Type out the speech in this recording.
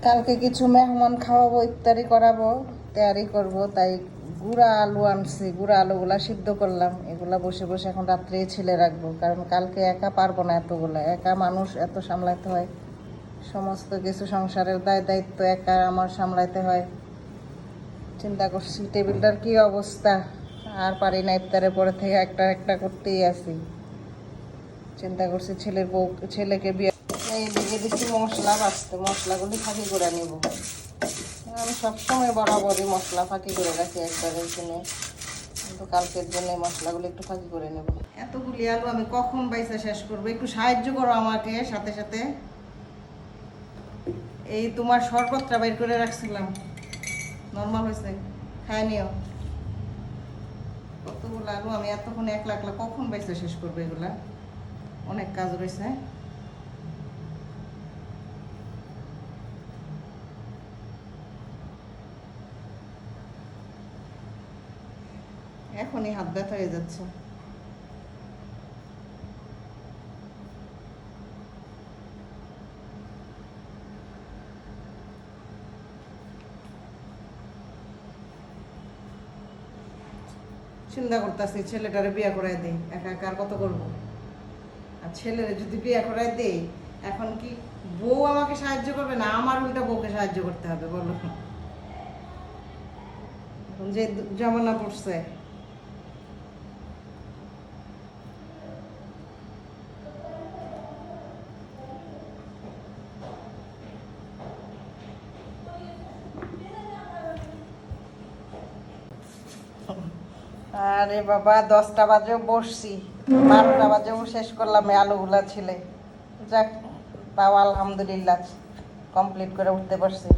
কালকে কিছু মেহমান খাওয়াবো, ইফতারি করাবো, তৈয়ারি করব, তাই গুঁড়া আলু আনছি। গুঁড়া আলুগুলা সিদ্ধ করলাম, এগুলা বসে বসে এখন রাত্রেই ছিলে রাখবো, কারণ কালকে একা পারবো না এতগুলা। একা মানুষ এত সামলাতে হয়, সমস্ত কিছু সংসারের দায় দায়িত্ব একা আমার সামলাতে হয়। চিন্তা করছি টেবিলটার কি অবস্থা, আর পারি না, ইফতারের পরে থেকে একটা একটা করতেই আছি। চিন্তা করছি ছেলেকে বিয়ে এইদিকে দিচ্ছি মশলা বাঁচতে, মশলাগুলি ফাঁকি করে নিব। আমি সবসময় বরাবরই মশলা ফাঁকি করে রাখি একবারে কিনে, কিন্তু কালকের জন্য মশলাগুলো একটু ফাঁকি করে নেব। এতগুলি আলু আমি কখন বাইসা শেষ করবো? একটু সাহায্য করো আমাকে সাথে সাথে। এই তোমার শরবতটা বের করে রাখছিলাম, নর্মাল হয়েছে, খায় নিও। কতগুলো আলু আমি এতক্ষণ একলা একলা কখন বাইসা শেষ করবো? এগুলা অনেক কাজ রয়েছে। এখনই হাত ব্যথা হয়ে যাচ্ছে। চিন্তা করতেছি ছেলেটারে বিয়ে করাই দিই, একা একা আর কত করবো? আর ছেলেরে যদি বিয়ে করাই দেই, এখন কি বউ আমাকে সাহায্য করবে না আমার উল্টা বউকে সাহায্য করতে হবে? বলো, এখন যে জামানা পড়ছে। আরে বাবা, 10টা বাজেও বসছি, 12টা বাজেও শেষ করলাম এই আলুগুলা ছিলে। যাক, তাও আলহামদুলিল্লাহ কমপ্লিট করে উঠতে পারছি।